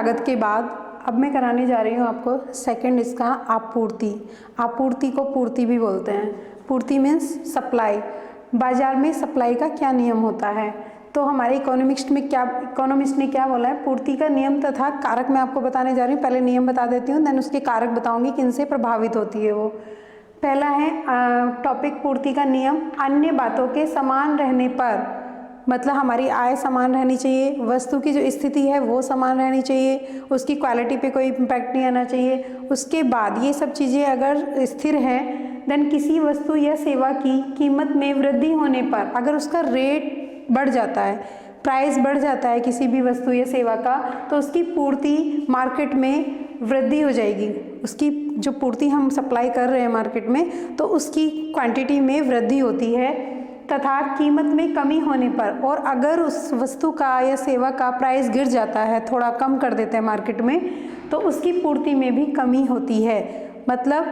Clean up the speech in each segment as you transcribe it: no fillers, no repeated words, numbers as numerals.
लागत के बाद अब मैं कराने जा रही हूँ आपको सेकंड इसका आपूर्ति। आपूर्ति को पूर्ति भी बोलते हैं। पूर्ति मीन्स सप्लाई। बाजार में सप्लाई का क्या नियम होता है? तो हमारे इकोनॉमिस्ट ने क्या बोला है? पूर्ति का नियम तथा कारक मैं आपको बताने जा रही हूँ। पहले नियम बता देती हूँ, देन उसके कारक बताऊंगी कि इनसे प्रभावित होती है वो। पहला है टॉपिक पूर्ति का नियम, अन्य बातों के समान रहने पर, मतलब हमारी आय समान रहनी चाहिए, वस्तु की जो स्थिति है वो समान रहनी चाहिए, उसकी क्वालिटी पे कोई इम्पैक्ट नहीं आना चाहिए। उसके बाद ये सब चीज़ें अगर स्थिर हैं, देन किसी वस्तु या सेवा की कीमत में वृद्धि होने पर, अगर उसका रेट बढ़ जाता है, प्राइस बढ़ जाता है किसी भी वस्तु या सेवा का, तो उसकी पूर्ति मार्केट में वृद्धि हो जाएगी। उसकी जो पूर्ति हम सप्लाई कर रहे हैं मार्केट में, तो उसकी क्वांटिटी में वृद्धि होती है। तथा कीमत में कमी होने पर, और अगर उस वस्तु का या सेवा का प्राइस गिर जाता है, थोड़ा कम कर देते हैं मार्केट में, तो उसकी पूर्ति में भी कमी होती है। मतलब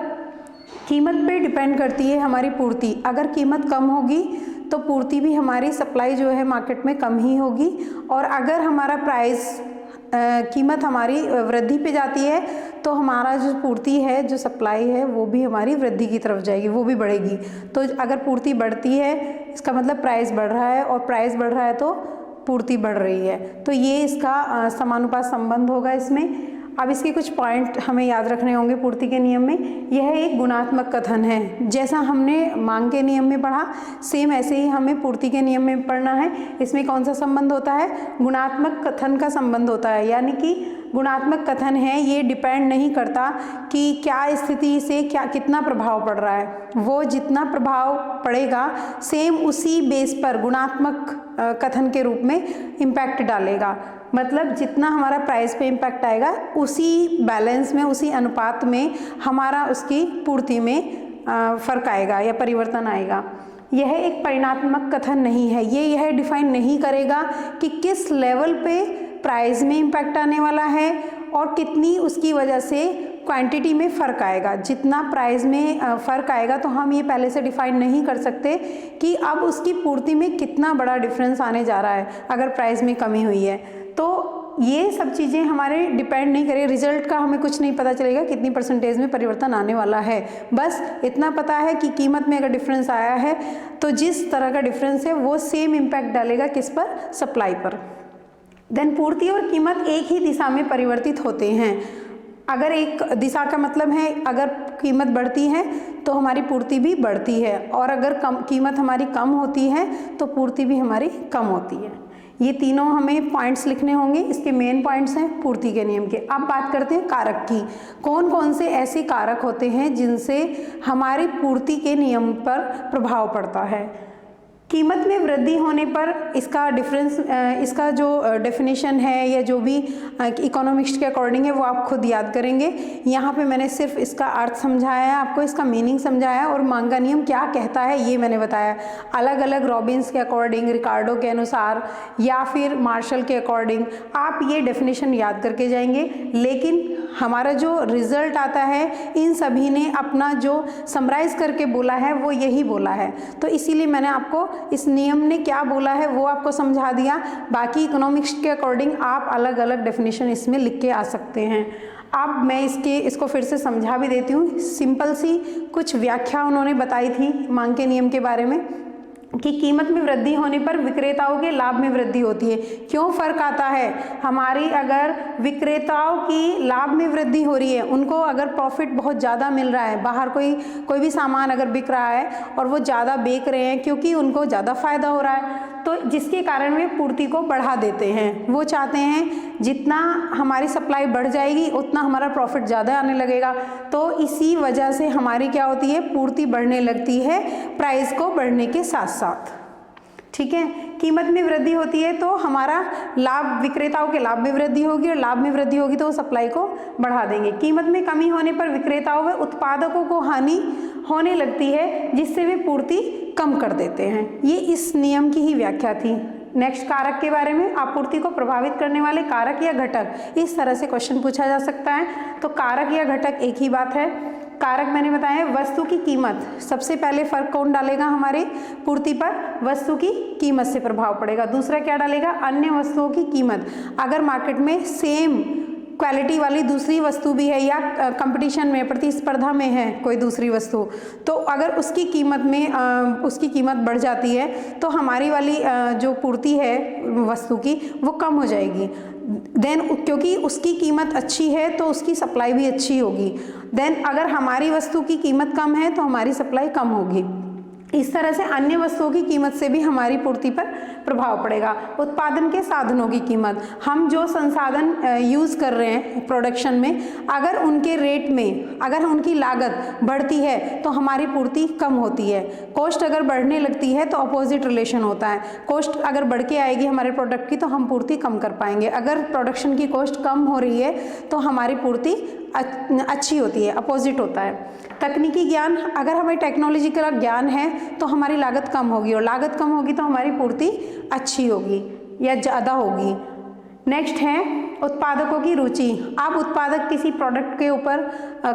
कीमत पे डिपेंड करती है हमारी पूर्ति। अगर कीमत कम होगी तो पूर्ति भी हमारी, सप्लाई जो है मार्केट में कम ही होगी। और अगर हमारा प्राइस कीमत हमारी वृद्धि पे जाती है, तो हमारा जो पूर्ति है, जो सप्लाई है, वो भी हमारी वृद्धि की तरफ जाएगी, वो भी बढ़ेगी। तो अगर पूर्ति बढ़ती है, इसका मतलब प्राइस बढ़ रहा है, और प्राइस बढ़ रहा है तो पूर्ति बढ़ रही है। तो ये इसका समानुपात संबंध होगा इसमें। अब इसके कुछ पॉइंट हमें याद रखने होंगे पूर्ति के नियम में। यह एक गुणात्मक कथन है। जैसा हमने मांग के नियम में पढ़ा, सेम ऐसे ही हमें पूर्ति के नियम में पढ़ना है। इसमें कौन सा संबंध होता है? गुणात्मक कथन का संबंध होता है। यानी कि गुणात्मक कथन है, ये डिपेंड नहीं करता कि क्या स्थिति से क्या कितना प्रभाव पड़ रहा है, वो जितना प्रभाव पड़ेगा सेम उसी बेस पर गुणात्मक कथन के रूप में इम्पैक्ट डालेगा। मतलब जितना हमारा प्राइस पे इम्पैक्ट आएगा, उसी बैलेंस में, उसी अनुपात में हमारा उसकी पूर्ति में फर्क आएगा या परिवर्तन आएगा। यह एक परिणात्मक कथन नहीं है। यह डिफाइन नहीं करेगा कि किस लेवल पे प्राइस में इम्पैक्ट आने वाला है और कितनी उसकी वजह से क्वांटिटी में फ़र्क आएगा। जितना प्राइस में फ़र्क आएगा, तो हम ये पहले से डिफाइन नहीं कर सकते कि अब उसकी पूर्ति में कितना बड़ा डिफरेंस आने जा रहा है अगर प्राइस में कमी हुई है। तो ये सब चीज़ें हमारे डिपेंड नहीं करें। रिजल्ट का हमें कुछ नहीं पता चलेगा कितनी परसेंटेज में परिवर्तन आने वाला है। बस इतना पता है कि कीमत में अगर डिफरेंस आया है, तो जिस तरह का डिफरेंस है वो सेम इम्पैक्ट डालेगा किस पर? सप्लाई पर। देन पूर्ति और कीमत एक ही दिशा में परिवर्तित होते हैं। अगर एक दिशा का मतलब है, अगर कीमत बढ़ती है तो हमारी पूर्ति भी बढ़ती है, और अगर कीमत हमारी कम होती है तो पूर्ति भी हमारी कम होती है। ये तीनों हमें पॉइंट्स लिखने होंगे। इसके मेन पॉइंट्स हैं पूर्ति के नियम के। अब बात करते हैं कारक की। कौन कौन से ऐसे कारक होते हैं जिनसे हमारी पूर्ति के नियम पर प्रभाव पड़ता है? कीमत में वृद्धि होने पर इसका डिफरेंस, इसका जो डेफिनेशन है या जो भी इकोनॉमिक्स के अकॉर्डिंग है वो आप खुद याद करेंगे। यहाँ पे मैंने सिर्फ इसका अर्थ समझाया है, आपको इसका मीनिंग समझाया, और मांग का नियम क्या कहता है ये मैंने बताया। अलग अलग रॉबिन्स के अकॉर्डिंग, रिकार्डो के अनुसार, या फिर मार्शल के अकॉर्डिंग आप ये डेफिनेशन याद करके जाएंगे। लेकिन हमारा जो रिजल्ट आता है, इन सभी ने अपना जो समराइज करके बोला है वो यही बोला है। तो इसीलिए मैंने आपको इस नियम ने क्या बोला है वो आपको समझा दिया। बाकी इकोनॉमिक्स के अकॉर्डिंग आप अलग अलग डेफिनेशन इसमें लिख के आ सकते हैं। अब मैं इसको फिर से समझा भी देती हूँ। सिंपल सी कुछ व्याख्या उन्होंने बताई थी मांग के नियम के बारे में, कि कीमत में वृद्धि होने पर विक्रेताओं के लाभ में वृद्धि होती है। क्यों फर्क आता है? हमारी अगर विक्रेताओं की लाभ में वृद्धि हो रही है, उनको अगर प्रॉफिट बहुत ज़्यादा मिल रहा है, बाहर कोई भी सामान अगर बिक रहा है और वो ज़्यादा बेच रहे हैं क्योंकि उनको ज़्यादा फायदा हो रहा है, तो जिसके कारण वे पूर्ति को बढ़ा देते हैं। वो चाहते हैं जितना हमारी सप्लाई बढ़ जाएगी उतना हमारा प्रॉफिट ज़्यादा आने लगेगा। तो इसी वजह से हमारी क्या होती है? पूर्ति बढ़ने लगती है प्राइस को बढ़ने के साथ साथ। ठीक है, कीमत में वृद्धि होती है तो हमारा लाभ, विक्रेताओं के लाभ में वृद्धि होगी, और लाभ में वृद्धि होगी तो वो सप्लाई को बढ़ा देंगे। कीमत में कमी होने पर विक्रेताओं व उत्पादकों को हानि होने लगती है, जिससे वे पूर्ति कम कर देते हैं। ये इस नियम की ही व्याख्या थी। नेक्स्ट, कारक के बारे में। आपूर्ति को प्रभावित करने वाले कारक या घटक, इस तरह से क्वेश्चन पूछा जा सकता है। तो कारक या घटक एक ही बात है। कारक मैंने बताया, वस्तु की कीमत। सबसे पहले फर्क कौन डालेगा हमारे पूर्ति पर? वस्तु की कीमत से प्रभाव पड़ेगा। दूसरा क्या डालेगा? अन्य वस्तुओं की कीमत। अगर मार्केट में सेम क्वालिटी वाली दूसरी वस्तु भी है या कंपटीशन में प्रतिस्पर्धा में है कोई दूसरी वस्तु, तो अगर उसकी कीमत बढ़ जाती है तो हमारी वाली जो पूर्ति है वस्तु की वो कम हो जाएगी। देन क्योंकि उसकी कीमत अच्छी है तो उसकी सप्लाई भी अच्छी होगी। देन अगर हमारी वस्तु की कीमत कम है तो हमारी सप्लाई कम होगी। इस तरह से अन्य वस्तुओं की कीमत से भी हमारी पूर्ति पर प्रभाव पड़ेगा। उत्पादन के साधनों की कीमत, हम जो संसाधन यूज़ कर रहे हैं प्रोडक्शन में, अगर उनके रेट में अगर उनकी लागत बढ़ती है तो हमारी पूर्ति कम होती है। कॉस्ट अगर बढ़ने लगती है तो अपोजिट रिलेशन होता है। कॉस्ट अगर बढ़ के आएगी हमारे प्रोडक्ट की तो हम पूर्ति कम कर पाएंगे। अगर प्रोडक्शन की कॉस्ट कम हो रही है तो हमारी पूर्ति अच्छी होती है, अपोजिट होता है। तकनीकी ज्ञान, अगर हमें टेक्नोलॉजी का ज्ञान है तो हमारी लागत कम होगी और लागत कम होगी तो हमारी पूर्ति अच्छी होगी या ज़्यादा होगी। नेक्स्ट है उत्पादकों की रुचि। अब उत्पादक किसी प्रोडक्ट के ऊपर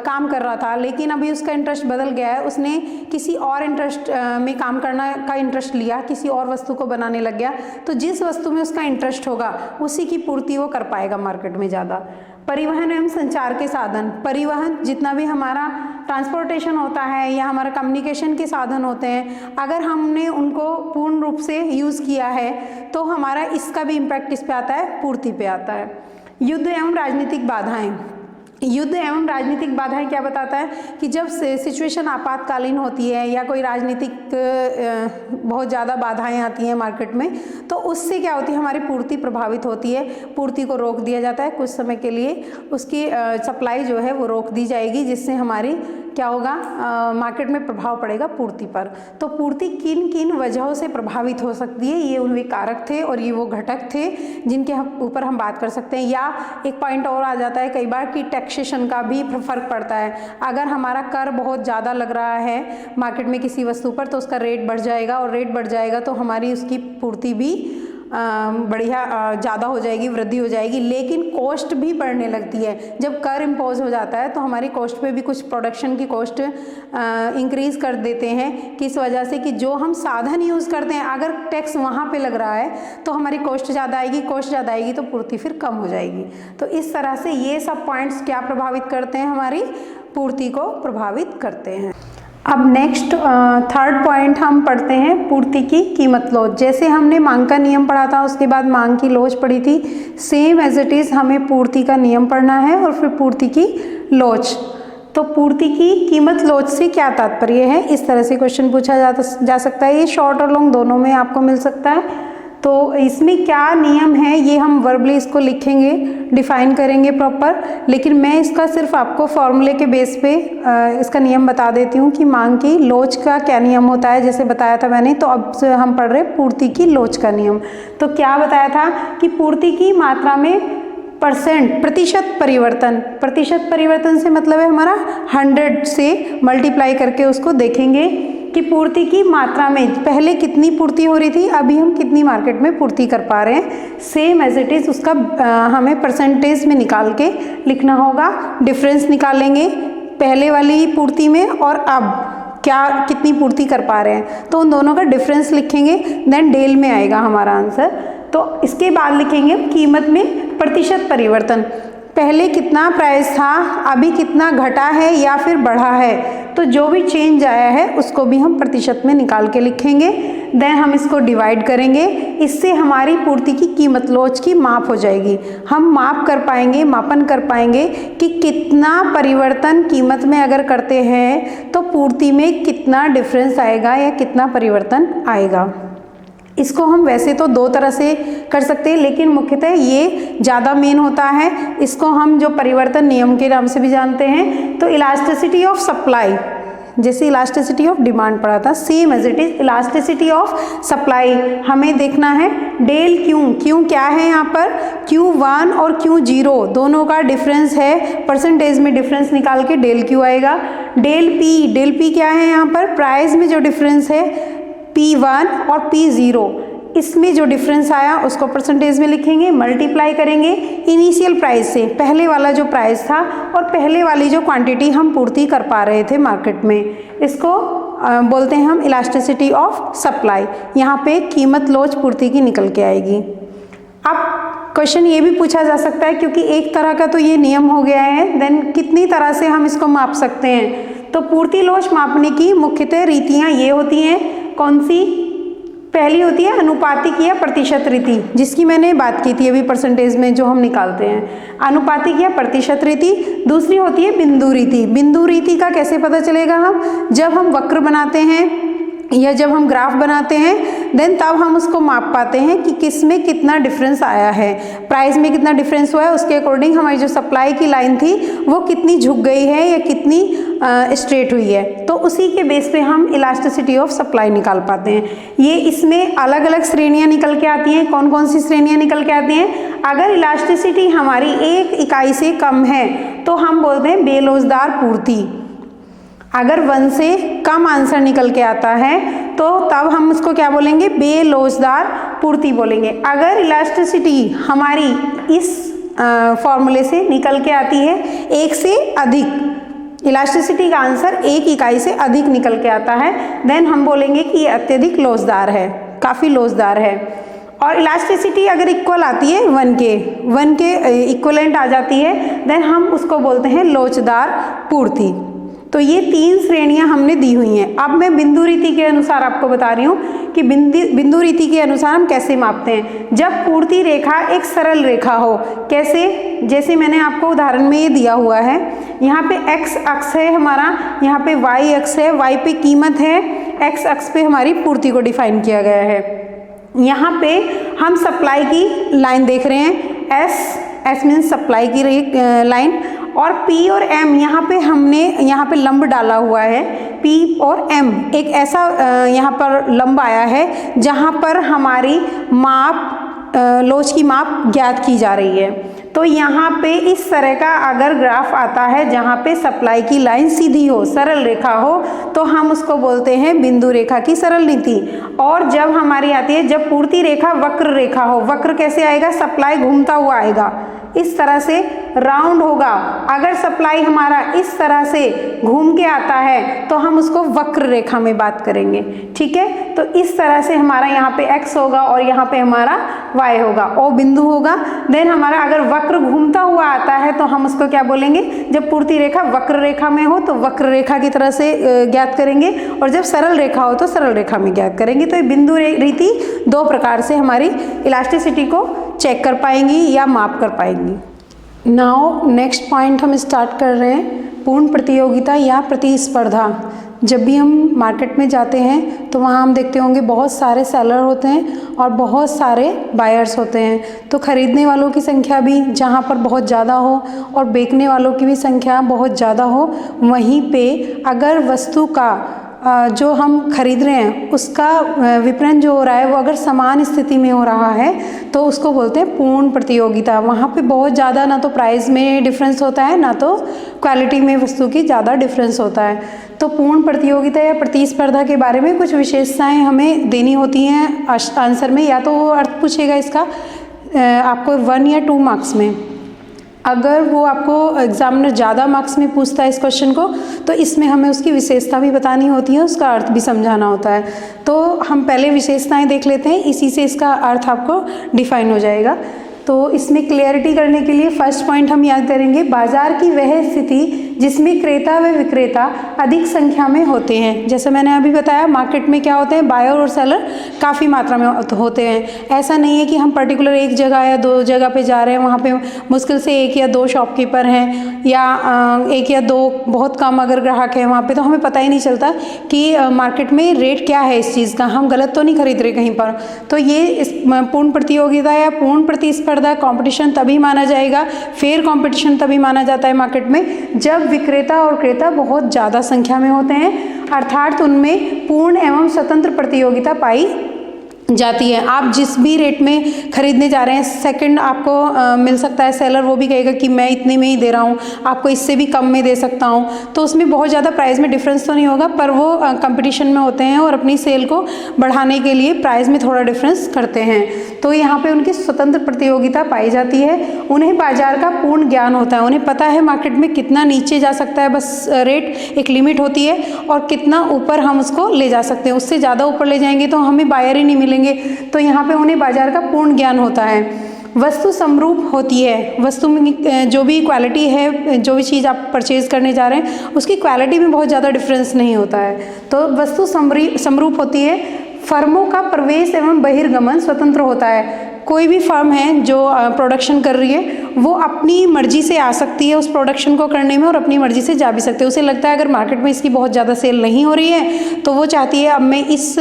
काम कर रहा था लेकिन अभी उसका इंटरेस्ट बदल गया है, उसने किसी और इंटरेस्ट में काम करना का इंटरेस्ट लिया, किसी और वस्तु को बनाने लग गया, तो जिस वस्तु में उसका इंटरेस्ट होगा उसी की पूर्ति वो कर पाएगा मार्केट में ज़्यादा। परिवहन एवं संचार के साधन, परिवहन जितना भी हमारा ट्रांसपोर्टेशन होता है या हमारा कम्युनिकेशन के साधन होते हैं, अगर हमने उनको पूर्ण रूप से यूज़ किया है तो हमारा इसका भी इम्पैक्ट किस पे आता है, पूर्ति पे आता है। युद्ध एवं राजनीतिक बाधाएं, युद्ध एवं राजनीतिक बाधाएं क्या बताता है कि जब सिचुएशन आपातकालीन होती है या कोई राजनीतिक बहुत ज़्यादा बाधाएं आती हैं मार्केट में, तो उससे क्या होती है, हमारी पूर्ति प्रभावित होती है। पूर्ति को रोक दिया जाता है कुछ समय के लिए, उसकी सप्लाई जो है वो रोक दी जाएगी, जिससे हमारी क्या होगा, मार्केट में प्रभाव पड़ेगा पूर्ति पर। तो पूर्ति किन किन वजहों से प्रभावित हो सकती है, ये उनके कारक थे और ये वो घटक थे जिनके ऊपर हम बात कर सकते हैं। या एक पॉइंट और आ जाता है कई बार कि टैक्सेशन का भी फर्क पड़ता है। अगर हमारा कर बहुत ज़्यादा लग रहा है मार्केट में किसी वस्तु पर तो उसका रेट बढ़ जाएगा, और रेट बढ़ जाएगा तो हमारी उसकी पूर्ति भी बढ़िया ज़्यादा हो जाएगी, वृद्धि हो जाएगी। लेकिन कॉस्ट भी बढ़ने लगती है। जब कर इम्पोज हो जाता है तो हमारी कॉस्ट पे भी कुछ प्रोडक्शन की कॉस्ट इंक्रीज़ कर देते हैं, किस वजह से कि जो हम साधन यूज़ करते हैं अगर टैक्स वहाँ पे लग रहा है तो हमारी कॉस्ट ज़्यादा आएगी, कॉस्ट ज़्यादा आएगी तो पूर्ति फिर कम हो जाएगी। तो इस तरह से ये सब पॉइंट्स क्या प्रभावित करते हैं, हमारी पूर्ति को प्रभावित करते हैं। अब नेक्स्ट थर्ड पॉइंट हम पढ़ते हैं पूर्ति की कीमत लोच। जैसे हमने मांग का नियम पढ़ा था उसके बाद मांग की लोच पढ़ी थी, सेम एज इट इज़ हमें पूर्ति का नियम पढ़ना है और फिर पूर्ति की लोच। तो पूर्ति की कीमत लोच से क्या तात्पर्य है, इस तरह से क्वेश्चन पूछा जा सकता है। ये शॉर्ट और लॉन्ग दोनों में आपको मिल सकता है। तो इसमें क्या नियम है ये हम वर्बली इसको लिखेंगे, डिफाइन करेंगे प्रॉपर, लेकिन मैं इसका सिर्फ आपको फॉर्मूले के बेस पे इसका नियम बता देती हूँ कि मांग की लोच का क्या नियम होता है, जैसे बताया था मैंने। तो अब हम पढ़ रहे हैं पूर्ति की लोच का नियम। तो क्या बताया था कि पूर्ति की मात्रा में प्रतिशत परिवर्तन से मतलब है हमारा 100 से मल्टीप्लाई करके उसको देखेंगे कि पूर्ति की मात्रा में पहले कितनी पूर्ति हो रही थी, अभी हम कितनी मार्केट में पूर्ति कर पा रहे हैं। सेम एज इट इज़ उसका हमें परसेंटेज में निकाल के लिखना होगा। डिफरेंस निकालेंगे पहले वाली पूर्ति में और अब कितनी पूर्ति कर पा रहे हैं, तो उन दोनों का डिफरेंस लिखेंगे। देन डेल में आएगा हमारा आंसर। तो इसके बाद लिखेंगे कीमत में प्रतिशत परिवर्तन, पहले कितना प्राइस था, अभी कितना घटा है या फिर बढ़ा है। तो जो भी चेंज आया है उसको भी हम प्रतिशत में निकाल के लिखेंगे। देन हम इसको डिवाइड करेंगे, इससे हमारी पूर्ति की कीमत लोच की माप हो जाएगी। हम माप कर पाएंगे, मापन कर पाएंगे कि कितना परिवर्तन कीमत में अगर करते हैं तो पूर्ति में कितना डिफरेंस आएगा या कितना परिवर्तन आएगा। इसको हम वैसे तो दो तरह से कर सकते हैं, लेकिन मुख्यतः ये ज़्यादा मेन होता है। इसको हम जो परिवर्तन नियम के नाम से भी जानते हैं। तो इलास्टिसिटी ऑफ सप्लाई, जैसे इलास्टिसिटी ऑफ डिमांड पढ़ा था, same as it is elasticity of supply हमें देखना है। डेल क्यू क्या है यहाँ पर, Q1 और Q0 दोनों का डिफरेंस है, परसेंटेज में डिफरेंस निकाल के डेल क्यू आएगा। डेल पी क्या है यहाँ पर, प्राइस में जो डिफरेंस है P1 और P0, इसमें जो डिफरेंस आया उसको परसेंटेज में लिखेंगे, मल्टीप्लाई करेंगे इनिशियल प्राइस से, पहले वाला जो प्राइस था और पहले वाली जो क्वांटिटी हम पूर्ति कर पा रहे थे मार्केट में। इसको बोलते हैं हम इलास्टिसिटी ऑफ सप्लाई। यहाँ पे कीमत लोच पूर्ति की निकल के आएगी। अब क्वेश्चन ये भी पूछा जा सकता है, क्योंकि एक तरह का तो ये नियम हो गया है, देन कितनी तरह से हम इसको माप सकते हैं। तो पूर्ति लोच मापने की मुख्यतः रीतियाँ ये होती हैं, कौन सी? पहली होती है अनुपातिक या प्रतिशत रीति, जिसकी मैंने बात की थी अभी परसेंटेज में जो हम निकालते हैं, अनुपातिक या प्रतिशत रीति। दूसरी होती है बिंदु रीति। बिंदु रीति का कैसे पता चलेगा? हम जब हम वक्र बनाते हैं या जब हम ग्राफ बनाते हैं, देन तब हम उसको माप पाते हैं कि किस में कितना डिफरेंस आया है, प्राइस में कितना डिफरेंस हुआ है, उसके अकॉर्डिंग हमारी जो सप्लाई की लाइन थी वो कितनी झुक गई है या कितनी स्ट्रेट हुई है। तो उसी के बेस पे हम इलास्टिसिटी ऑफ सप्लाई निकाल पाते हैं। ये इसमें अलग अलग श्रेणियाँ निकल के आती हैं। कौन कौन सी श्रेणियाँ निकल के आती हैं? अगर इलास्टिसिटी हमारी 1 इकाई से कम है तो हम बोलते हैं बेलोचदार पूर्ति। अगर 1 से कम आंसर निकल के आता है तो तब हम उसको क्या बोलेंगे? बेलोचदार पूर्ति बोलेंगे। अगर इलास्टिसिटी हमारी इस फॉर्मूले से निकल के आती है 1 से अधिक, इलास्टिसिटी का आंसर 1 इकाई से अधिक निकल के आता है, देन हम बोलेंगे कि ये अत्यधिक लोचदार है, काफ़ी लोचदार है। और इलास्टिसिटी अगर इक्वल आती है 1 के इक्वलेंट आ जाती है, देन हम उसको बोलते हैं लोचदार पूर्ति। तो ये 3 श्रेणियां हमने दी हुई हैं। अब मैं बिंदु रीति के अनुसार आपको बता रही हूँ कि बिंदु रीति के अनुसार हम कैसे मापते हैं। जब पूर्ति रेखा एक सरल रेखा हो, कैसे? जैसे मैंने आपको उदाहरण में ये दिया हुआ है, यहाँ पे x अक्ष है हमारा, यहाँ पे y अक्ष है, y पे कीमत है, x अक्ष पे हमारी पूर्ति को डिफाइन किया गया है। यहाँ पे हम सप्लाई की लाइन देख रहे हैं, S मीन्स सप्लाई की लाइन, और P और M यहाँ पे हमने यहाँ पे लंब डाला हुआ है। P और M एक ऐसा यहाँ पर लंब आया है जहाँ पर हमारी लोच की माप ज्ञात की जा रही है। तो यहाँ पे इस तरह का अगर ग्राफ आता है जहाँ पे सप्लाई की लाइन सीधी हो, सरल रेखा हो, तो हम उसको बोलते हैं बिंदु रेखा की सरल नीति। और जब हमारी आती है, जब पूर्ति रेखा वक्र रेखा हो, वक्र कैसे आएगा? सप्लाई घूमता हुआ आएगा, इस तरह से राउंड होगा। अगर सप्लाई हमारा इस तरह से घूम के आता है तो हम उसको वक्र रेखा में बात करेंगे, ठीक है। तो इस तरह से हमारा यहाँ पे x होगा और यहाँ पे हमारा y होगा, O बिंदु होगा। देन हमारा अगर वक्र घूमता हुआ आता है तो हम उसको क्या बोलेंगे? जब पूर्ति रेखा वक्र रेखा में हो तो वक्र रेखा की तरह से ज्ञात करेंगे, और जब सरल रेखा हो तो सरल रेखा में ज्ञात करेंगे। तो ये बिंदु रीति 2 प्रकार से हमारी इलास्टिसिटी को चेक कर पाएंगी या माप कर पाएंगी। नाउ नेक्स्ट पॉइंट हम स्टार्ट कर रहे हैं, पूर्ण प्रतियोगिता या प्रतिस्पर्धा। जब भी हम मार्केट में जाते हैं तो वहाँ हम देखते होंगे बहुत सारे सेलर होते हैं और बहुत सारे बायर्स होते हैं। तो खरीदने वालों की संख्या भी जहाँ पर बहुत ज़्यादा हो और बेचने वालों की भी संख्या बहुत ज़्यादा हो, वहीं पे अगर वस्तु का जो हम खरीद रहे हैं उसका विपणन जो हो रहा है वो अगर समान स्थिति में हो रहा है तो उसको बोलते हैं पूर्ण प्रतियोगिता। वहाँ पे बहुत ज़्यादा ना तो प्राइस में डिफरेंस होता है, ना तो क्वालिटी में वस्तु की ज़्यादा डिफरेंस होता है। तो पूर्ण प्रतियोगिता या प्रतिस्पर्धा के बारे में कुछ विशेषताएं हमें देनी होती हैं आंसर में, या तो वो अर्थ पूछेगा इसका आपको 1 या 2 मार्क्स में। अगर वो आपको एग्जामिनर ज़्यादा मार्क्स में पूछता है इस क्वेश्चन को, तो इसमें हमें उसकी विशेषता भी बतानी होती है, उसका अर्थ भी समझाना होता है। तो हम पहले विशेषताएं देख लेते हैं, इसी से इसका अर्थ आपको डिफाइन हो जाएगा। तो इसमें क्लियरिटी करने के लिए फर्स्ट पॉइंट हम याद करेंगे, बाजार की वह स्थिति जिसमें क्रेता व विक्रेता अधिक संख्या में होते हैं। जैसे मैंने अभी बताया, मार्केट में क्या होते हैं, बायर और सेलर काफ़ी मात्रा में होते हैं। ऐसा नहीं है कि हम पर्टिकुलर एक जगह या 2 जगह पे जा रहे हैं, वहाँ पे मुश्किल से 1 या 2 शॉपकीपर हैं, या 1 या 2 बहुत कम अगर ग्राहक हैं वहाँ पे, तो हमें पता ही नहीं चलता कि मार्केट में रेट क्या है इस चीज़ का, हम गलत तो नहीं खरीद रहे कहीं पर। तो ये इस पूर्ण प्रतियोगिता या पूर्ण प्रतिस्पर्धा कॉम्पिटिशन तभी माना जाएगा, फेयर कॉम्पिटिशन तभी माना जाता है मार्केट में, जब विक्रेता और क्रेता बहुत ज़्यादा संख्या में होते हैं, अर्थात उनमें पूर्ण एवं स्वतंत्र प्रतियोगिता पाई जाती है। आप जिस भी रेट में खरीदने जा रहे हैं, सेकंड आपको मिल सकता है, सेलर वो भी कहेगा कि मैं इतने में ही दे रहा हूँ, आपको इससे भी कम में दे सकता हूँ। तो उसमें बहुत ज़्यादा प्राइस में डिफरेंस तो नहीं होगा, पर वो कंपटीशन में होते हैं और अपनी सेल को बढ़ाने के लिए प्राइस में थोड़ा डिफरेंस करते हैं। तो यहाँ पर उनकी स्वतंत्र प्रतियोगिता पाई जाती है। उन्हें बाजार का पूर्ण ज्ञान होता है, उन्हें पता है मार्केट में कितना नीचे जा सकता है, बस रेट एक लिमिट होती है, और कितना ऊपर हम उसको ले जा सकते हैं। उससे ज़्यादा ऊपर ले जाएंगे तो हमें बायर ही नहीं मिलेंगे। तो यहाँ पे उन्हें बाजार का पूर्ण ज्ञान होता है। वस्तु समरूप होती है, वस्तु में जो भी क्वालिटी है, जो भी चीज़ आप परचेज़ करने जा रहे हैं उसकी क्वालिटी में बहुत ज़्यादा डिफरेंस नहीं होता है। तो वस्तु समरूप होती है। फर्मों का प्रवेश एवं बहिर्गमन स्वतंत्र होता है। कोई भी फर्म है जो प्रोडक्शन कर रही है वो अपनी मर्जी से आ सकती है उस प्रोडक्शन को करने में और अपनी मर्जी से जा भी सकते हैं। उसे लगता है अगर मार्केट में इसकी बहुत ज़्यादा सेल नहीं हो रही है तो वो चाहती है अब मैं इस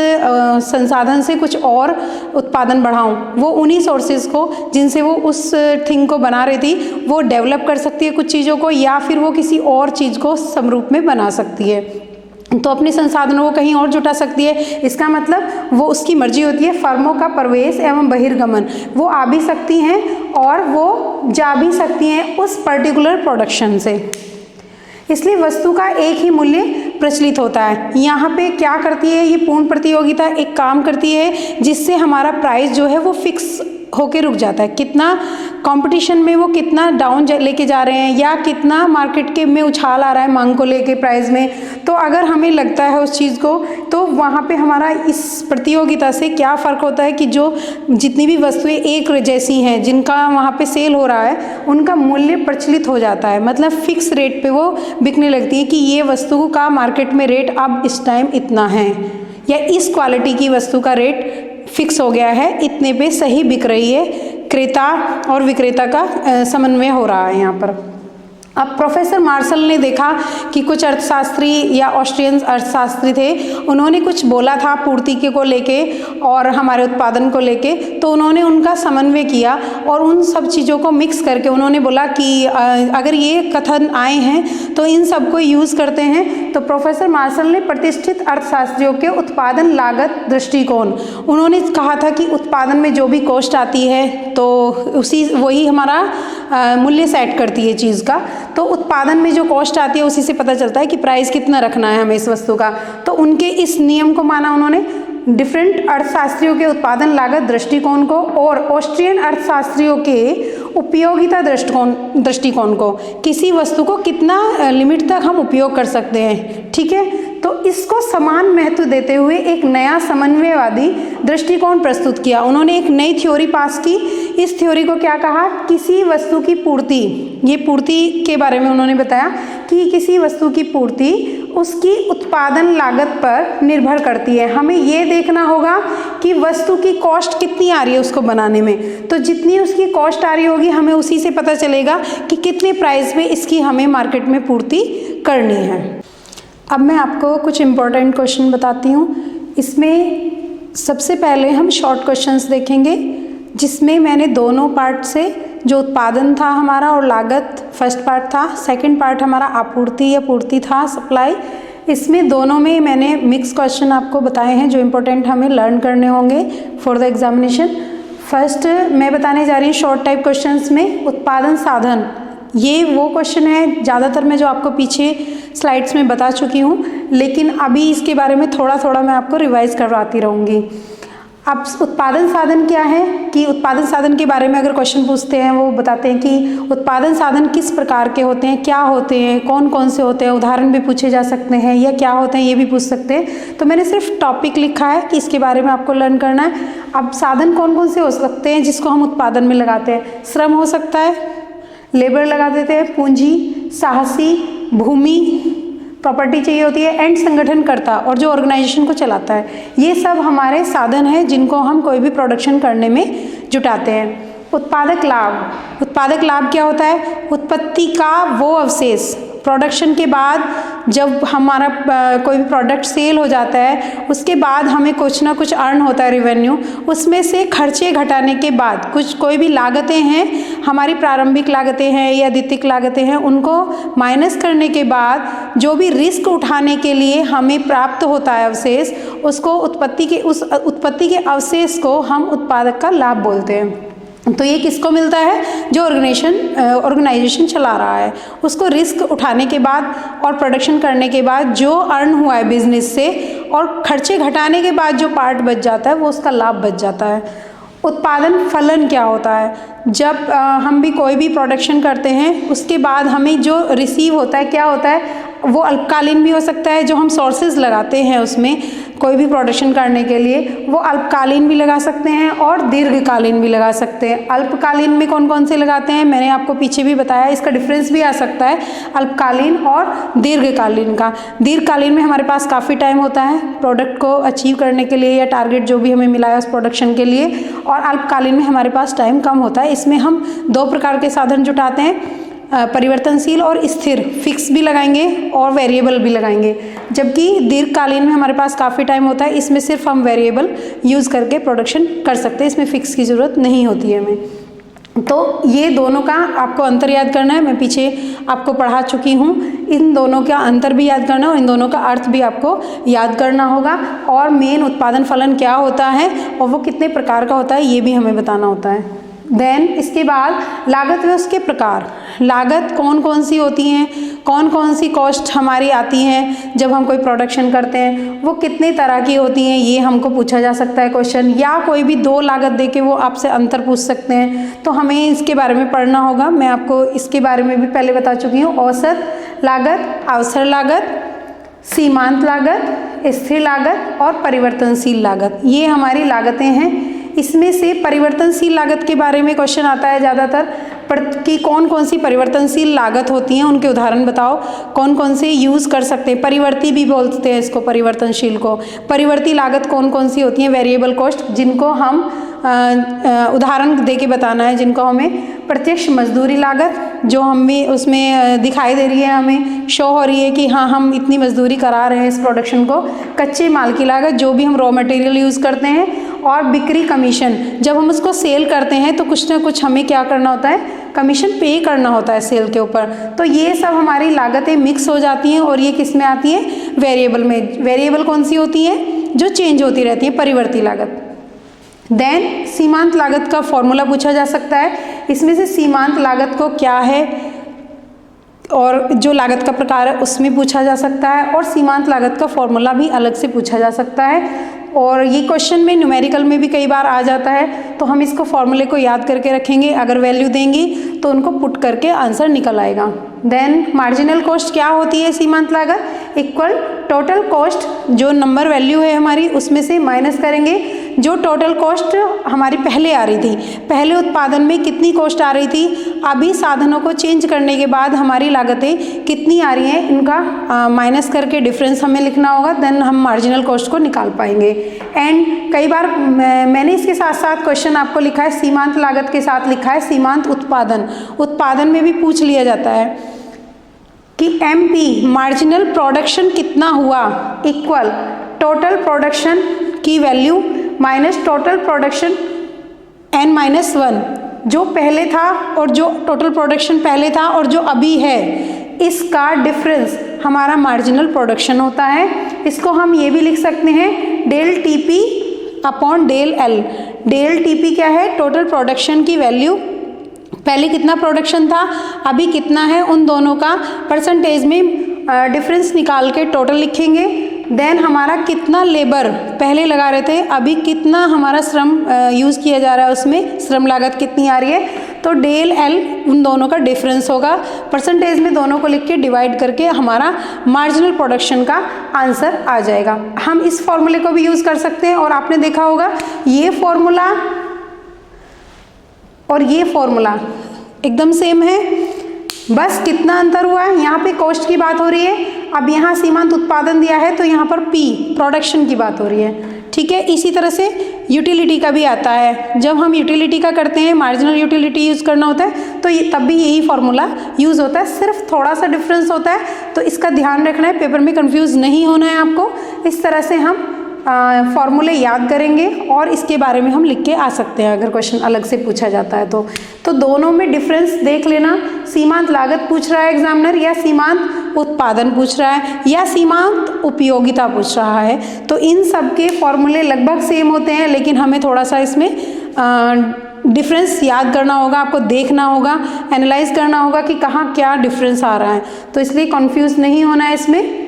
संसाधन से कुछ और उत्पादन बढ़ाऊं। वो उन्हीं सोर्सेज को जिनसे वो उस थिंग को बना रही थी वो डेवलप कर सकती है कुछ चीज़ों को, या फिर वो किसी और चीज़ को समरूप में बना सकती है। तो अपने संसाधनों को कहीं और जुटा सकती है। इसका मतलब वो उसकी मर्जी होती है। फर्मों का प्रवेश एवं बहिर्गमन, वो आ भी सकती हैं और वो जा भी सकती हैं उस पर्टिकुलर प्रोडक्शन से। इसलिए वस्तु का एक ही मूल्य प्रचलित होता है। यहाँ पे क्या करती है ये पूर्ण प्रतियोगिता, एक काम करती है जिससे हमारा प्राइस जो है वो फिक्स होके रुक जाता है। कितना कंपटीशन में वो कितना डाउन लेके जा रहे हैं या कितना मार्केट के में उछाल आ रहा है मांग को लेके प्राइस में, तो अगर हमें लगता है उस चीज़ को तो वहाँ पे हमारा इस प्रतियोगिता से क्या फ़र्क होता है कि जो जितनी भी वस्तुएं एक जैसी हैं जिनका वहाँ पे सेल हो रहा है उनका मूल्य प्रचलित हो जाता है। मतलब फिक्स रेट पे वो बिकने लगती है कि ये वस्तु का मार्केट में रेट अब इस टाइम इतना है, या इस क्वालिटी की वस्तु का रेट फिक्स हो गया है, इतने पे सही बिक रही है। क्रेता और विक्रेता का समन्वय हो रहा है यहाँ पर। अब प्रोफेसर मार्शल ने देखा कि कुछ अर्थशास्त्री या ऑस्ट्रियन अर्थशास्त्री थे, उन्होंने कुछ बोला था पूर्ति के को लेके और हमारे उत्पादन को लेके, तो उन्होंने उनका समन्वय किया और उन सब चीज़ों को मिक्स करके उन्होंने बोला कि अगर ये कथन आए हैं तो इन सब को यूज़ करते हैं। तो प्रोफेसर मार्शल ने प्रतिष्ठित अर्थशास्त्रियों के उत्पादन लागत दृष्टिकोण, उन्होंने कहा था कि उत्पादन में जो भी कॉस्ट आती है तो वही हमारा मूल्य सेट करती है चीज़ का। तो उत्पादन में जो कॉस्ट आती है उसी से पता चलता है कि प्राइस कितना रखना है हमें इस वस्तु का। तो उनके इस नियम को माना उन्होंने, डिफरेंट अर्थशास्त्रियों के उत्पादन लागत दृष्टिकोण को और ऑस्ट्रियन अर्थशास्त्रियों के उपयोगिता दृष्टिकोण को, किसी वस्तु को कितना लिमिट तक हम उपयोग कर सकते हैं, ठीक है। तो इसको समान महत्व देते हुए एक नया समन्वयवादी दृष्टिकोण प्रस्तुत किया। उन्होंने एक नई थ्योरी पास की। इस थ्योरी को क्या कहा, किसी वस्तु की पूर्ति, ये पूर्ति के बारे में उन्होंने बताया कि किसी वस्तु की पूर्ति उसकी उत्पादन लागत पर निर्भर करती है। हमें ये देखना होगा कि वस्तु की कॉस्ट कितनी आ रही है उसको बनाने में, तो जितनी उसकी कॉस्ट आ रही होगी हमें उसी से पता चलेगा कि कितने प्राइस में इसकी हमें मार्केट में पूर्ति करनी है। अब मैं आपको कुछ इम्पोर्टेंट क्वेश्चन बताती हूँ। इसमें सबसे पहले हम शॉर्ट क्वेश्चंस देखेंगे जिसमें मैंने दोनों पार्ट से, जो उत्पादन था हमारा और लागत फर्स्ट पार्ट था, सेकंड पार्ट हमारा आपूर्ति या पूर्ति था, सप्लाई। इसमें दोनों में मैंने मिक्स क्वेश्चन आपको बताए हैं जो इम्पोर्टेंट हमें लर्न करने होंगे फॉर द एग्जामिनेशन। फर्स्ट मैं बताने जा रही हूँ शॉर्ट टाइप क्वेश्चंस में उत्पादन साधन। ये वो क्वेश्चन है ज़्यादातर मैं जो आपको पीछे स्लाइड्स में बता चुकी हूँ, लेकिन अभी इसके बारे में थोड़ा थोड़ा मैं आपको रिवाइज करवाती रहूँगी। अब उत्पादन साधन क्या है कि उत्पादन साधन के बारे में अगर क्वेश्चन पूछते हैं वो बताते हैं कि उत्पादन साधन किस प्रकार के होते हैं, क्या होते हैं, कौन कौन से होते हैं, उदाहरण भी पूछे जा सकते हैं, या क्या होते हैं ये भी पूछ सकते हैं। तो मैंने सिर्फ टॉपिक लिखा है कि इसके बारे में आपको लर्न करना है। अब साधन कौन कौन से हो सकते हैं जिसको हम उत्पादन में लगाते हैं, श्रम हो सकता है, लेबर लगा देते हैं, पूंजी, साहसी, भूमि, प्रॉपर्टी चाहिए होती है, एंड संगठनकर्ता और जो ऑर्गेनाइजेशन को चलाता है। ये सब हमारे साधन हैं जिनको हम कोई भी प्रोडक्शन करने में जुटाते हैं। उत्पादक लाभ, उत्पादक लाभ क्या होता है, उत्पत्ति का वो अवशेष, प्रोडक्शन के बाद जब हमारा कोई भी प्रोडक्ट सेल हो जाता है उसके बाद हमें कुछ ना कुछ अर्न होता है रेवेन्यू, उसमें से खर्चे घटाने के बाद कुछ कोई भी लागतें हैं हमारी प्रारंभिक लागतें हैं या द्वितीयक लागतें हैं, उनको माइनस करने के बाद जो भी रिस्क उठाने के लिए हमें प्राप्त होता है अवशेष, उसको उत्पत्ति के अवशेष को हम उत्पादक का लाभ बोलते हैं। तो ये किसको मिलता है, जो ऑर्गेनाइजेशन चला रहा है उसको रिस्क उठाने के बाद और प्रोडक्शन करने के बाद जो अर्न हुआ है बिजनेस से और खर्चे घटाने के बाद जो पार्ट बच जाता है वो उसका लाभ बच जाता है। उत्पादन फलन क्या होता है, जब हम भी कोई भी प्रोडक्शन करते हैं उसके बाद हमें जो रिसीव होता है क्या होता है, वो अल्पकालीन भी हो सकता है, जो हम सोर्सेज लगाते हैं उसमें कोई भी प्रोडक्शन करने के लिए, वो अल्पकालीन भी लगा सकते हैं और दीर्घकालीन भी लगा सकते हैं। अल्पकालीन में कौन कौन से लगाते हैं मैंने आपको पीछे भी बताया, इसका डिफरेंस भी आ सकता है अल्पकालीन और दीर्घकालीन का। दीर्घकालीन में हमारे पास काफ़ी टाइम होता है प्रोडक्ट को अचीव करने के लिए या टारगेट जो भी हमें मिला है उस प्रोडक्शन के लिए, और अल्पकालीन में हमारे पास टाइम कम होता है। इसमें हम दो प्रकार के साधन जुटाते हैं, परिवर्तनशील और स्थिर, फिक्स भी लगाएंगे और वेरिएबल भी लगाएंगे। जबकि दीर्घकालीन में हमारे पास काफ़ी टाइम होता है, इसमें सिर्फ हम वेरिएबल यूज़ करके प्रोडक्शन कर सकते हैं, इसमें फिक्स की ज़रूरत नहीं होती है हमें। तो ये दोनों का आपको अंतर याद करना है, मैं पीछे आपको पढ़ा चुकी हूँ। इन दोनों का अंतर भी याद करना है और इन दोनों का अर्थ भी आपको याद करना होगा, और मेन उत्पादन फलन क्या होता है और वो कितने प्रकार का होता है ये भी हमें बताना होता है। देन इसके बाद लागत व उसके प्रकार। लागत कौन कौन सी होती हैं, कौन कौन सी कॉस्ट हमारी आती हैं जब हम कोई प्रोडक्शन करते हैं, वो कितने तरह की होती हैं, ये हमको पूछा जा सकता है क्वेश्चन, या कोई भी दो लागत देके वो आपसे अंतर पूछ सकते हैं, तो हमें इसके बारे में पढ़ना होगा। मैं आपको इसके बारे में भी पहले बता चुकी हूँ। औसत लागत, अवसर लागत, सीमांत लागत, स्थिर लागत और परिवर्तनशील लागत, ये हमारी लागतें हैं। इसमें से परिवर्तनशील लागत के बारे में क्वेश्चन आता है ज़्यादातर, कि कौन कौन सी परिवर्तनशील लागत होती हैं, उनके उदाहरण बताओ, कौन कौन से यूज़ कर सकते हैं। परिवर्ती भी बोलते हैं इसको, परिवर्तनशील को। परिवर्ती लागत कौन कौन सी होती हैं, वेरिएबल कॉस्ट, जिनको हम उदाहरण दे के बताना है, जिनको हमें प्रत्यक्ष मजदूरी लागत, जो हमें उसमें दिखाई दे रही है, हमें शो हो रही है कि हाँ हम इतनी मजदूरी करा रहे हैं इस प्रोडक्शन को। कच्चे माल की लागत, जो भी हम रॉ मटेरियल यूज़ करते हैं, और बिक्री कमीशन, जब हम उसको सेल करते हैं तो कुछ ना कुछ हमें क्या करना होता है, कमीशन पे करना होता है सेल के ऊपर। तो ये सब हमारी लागतें मिक्स हो जाती हैं और ये किस में आती हैं, वेरिएबल में। वेरिएबल कौन सी होती है, जो चेंज होती रहती है, परिवर्ती लागत। देन सीमांत लागत का फॉर्मूला पूछा जा सकता है। इसमें से सीमांत लागत को क्या है और जो लागत का प्रकार है उसमें पूछा जा सकता है, और सीमांत लागत का फॉर्मूला भी अलग से पूछा जा सकता है। और ये क्वेश्चन में न्यूमेरिकल में भी कई बार आ जाता है, तो हम इसको फॉर्मूले को याद करके रखेंगे। अगर वैल्यू देंगी तो उनको पुट करके आंसर निकल आएगा। देन मार्जिनल कॉस्ट क्या होती है, सीमांत लागत इक्वल टोटल कॉस्ट, जो नंबर वैल्यू है हमारी उसमें से माइनस करेंगे जो टोटल कॉस्ट हमारी पहले आ रही थी। पहले उत्पादन में कितनी कॉस्ट आ रही थी, अभी साधनों को चेंज करने के बाद हमारी लागतें कितनी आ रही हैं, इनका माइनस करके डिफरेंस हमें लिखना होगा। देन हम मार्जिनल कॉस्ट को निकाल पाएंगे। एंड कई बार मैंने इसके साथ साथ क्वेश्चन आपको लिखा है, सीमांत लागत के साथ लिखा है सीमांत उत्पादन। उत्पादन में भी पूछ लिया जाता है कि MP मार्जिनल प्रोडक्शन कितना हुआ, इक्वल टोटल प्रोडक्शन की value minus total production N-1, जो पहले था और जो टोटल प्रोडक्शन पहले था और जो अभी है, इसका डिफरेंस हमारा मार्जिनल प्रोडक्शन होता है। इसको हम ये भी लिख सकते हैं del TP upon del L। Del TP क्या है, टोटल प्रोडक्शन की वैल्यू, पहले कितना प्रोडक्शन था अभी कितना है, उन दोनों का परसेंटेज में डिफरेंस निकाल के टोटल लिखेंगे। देन हमारा कितना लेबर पहले लगा रहे थे, अभी कितना हमारा श्रम यूज़ किया जा रहा है, उसमें श्रम लागत कितनी आ रही है, तो डेल L उन दोनों का डिफरेंस होगा। परसेंटेज में दोनों को लिख के डिवाइड करके हमारा मार्जिनल प्रोडक्शन का आंसर आ जाएगा। हम इस फॉर्मूले को भी यूज़ कर सकते हैं, और आपने देखा होगा ये फॉर्मूला और ये फॉर्मूला एकदम सेम है, बस कितना अंतर हुआ है, यहाँ पे कॉस्ट की बात हो रही है, अब यहाँ सीमांत उत्पादन दिया है तो यहाँ पर P प्रोडक्शन की बात हो रही है। ठीक है, इसी तरह से यूटिलिटी का भी आता है। जब हम यूटिलिटी का करते हैं, मार्जिनल यूटिलिटी यूज़ करना होता है, तो ये तब भी यही फॉर्मूला यूज़ होता है, सिर्फ थोड़ा सा डिफरेंस होता है, तो इसका ध्यान रखना है, पेपर में कंफ्यूज नहीं होना है आपको। इस तरह से हम फॉर्मूले याद करेंगे और इसके बारे में हम लिख के आ सकते हैं अगर क्वेश्चन अलग से पूछा जाता है तो दोनों में डिफरेंस देख लेना। सीमांत लागत पूछ रहा है एग्जामिनर, या सीमांत उत्पादन पूछ रहा है, या सीमांत उपयोगिता पूछ रहा है, तो इन सब के फॉर्मूले लगभग सेम होते हैं, लेकिन हमें थोड़ा सा इसमें डिफरेंस याद करना होगा, आपको देखना होगा, एनालाइज करना होगा कि कहाँ क्या डिफरेंस आ रहा है, तो इसलिए कंफ्यूज नहीं होना है इसमें।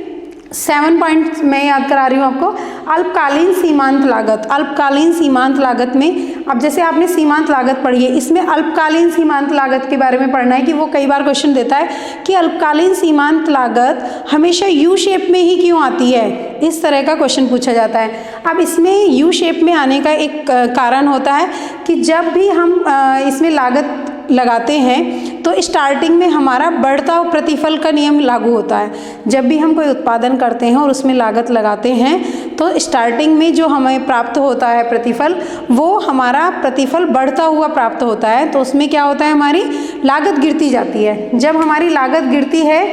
7 पॉइंट मैं याद करा रही हूँ आपको। अल्पकालीन सीमांत लागत, अल्पकालीन सीमांत लागत में अब जैसे आपने सीमांत लागत पढ़ी है, इसमें अल्पकालीन सीमांत लागत के बारे में पढ़ना है कि वो कई बार क्वेश्चन देता है कि अल्पकालीन सीमांत लागत हमेशा यू शेप में ही क्यों आती है, इस तरह का क्वेश्चन पूछा जाता है। अब इसमें यू शेप में आने का एक कारण होता है कि जब भी हम इसमें लागत लगाते हैं तो स्टार्टिंग में हमारा बढ़ता हुआ प्रतिफल का नियम लागू होता है। जब भी हम कोई उत्पादन करते हैं और उसमें लागत लगाते हैं तो स्टार्टिंग में जो हमें प्राप्त होता है प्रतिफल, वो हमारा प्रतिफल बढ़ता हुआ प्राप्त होता है। तो उसमें क्या होता है, हमारी लागत गिरती जाती है। जब हमारी लागत गिरती है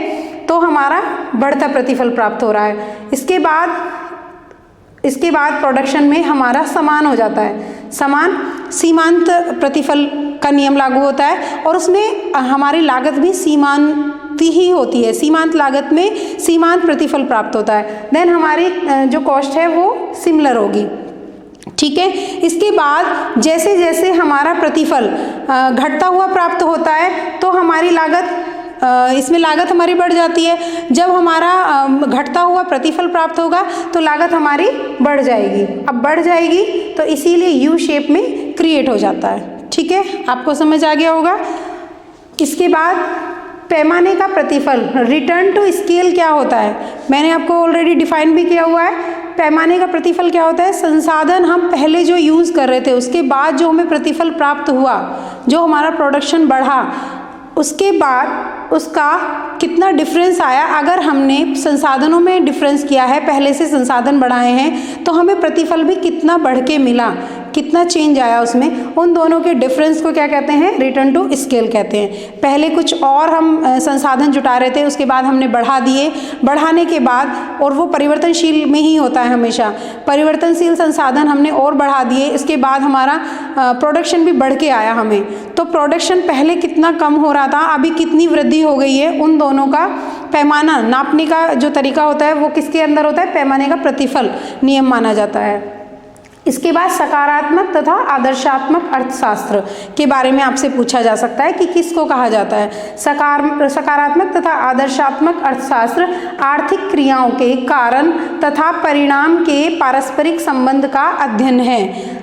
तो हमारा बढ़ता प्रतिफल प्राप्त हो रहा है। इसके बाद प्रोडक्शन में हमारा समान हो जाता है, समान सीमांत प्रतिफल का नियम लागू होता है और उसमें हमारी लागत भी सीमांत ही होती है। सीमांत लागत में सीमांत प्रतिफल प्राप्त होता है। देन हमारी जो कॉस्ट है वो सिमिलर होगी, ठीक है। इसके बाद जैसे जैसे हमारा प्रतिफल घटता हुआ प्राप्त होता है तो हमारी लागत इसमें लागत हमारी बढ़ जाती है। जब हमारा घटता हुआ प्रतिफल प्राप्त होगा तो लागत हमारी बढ़ जाएगी। अब बढ़ जाएगी तो इसीलिए यू शेप में क्रिएट हो जाता है, ठीक है। आपको समझ आ गया होगा। इसके बाद पैमाने का प्रतिफल, रिटर्न टू स्केल क्या होता है, मैंने आपको ऑलरेडी डिफाइन भी किया हुआ है। पैमाने का प्रतिफल क्या होता है, संसाधन हम पहले जो यूज़ कर रहे थे उसके बाद जो हमें प्रतिफल प्राप्त हुआ, जो हमारा प्रोडक्शन बढ़ा, उसके बाद उसका कितना डिफरेंस आया। अगर हमने संसाधनों में डिफरेंस किया है, पहले से संसाधन बढ़ाए हैं, तो हमें प्रतिफल भी कितना बढ़ के मिला, कितना चेंज आया उसमें, उन दोनों के डिफरेंस को क्या कहते हैं, रिटर्न टू स्केल कहते हैं। पहले कुछ और हम संसाधन जुटा रहे थे, उसके बाद हमने बढ़ा दिए, बढ़ाने के बाद, और वो परिवर्तनशील में ही होता है हमेशा, परिवर्तनशील संसाधन हमने और बढ़ा दिए, इसके बाद हमारा प्रोडक्शन भी बढ़ के आया हमें। तो प्रोडक्शन पहले कितना कम हो रहा था, अभी कितनी वृद्धि हो गई है, उन दोनों का पैमाना नापने का जो तरीका होता है वो किसके अंदर होता है, पैमाने का प्रतिफल नियम माना जाता है। इसके बाद सकारात्मक तथा आदर्शात्मक अर्थशास्त्र के बारे में आपसे पूछा जा सकता है कि किसको कहा जाता है। सकारात्मक तथा आदर्शात्मक अर्थशास्त्र आर्थिक क्रियाओं के कारण तथा परिणाम के पारस्परिक संबंध का अध्ययन है।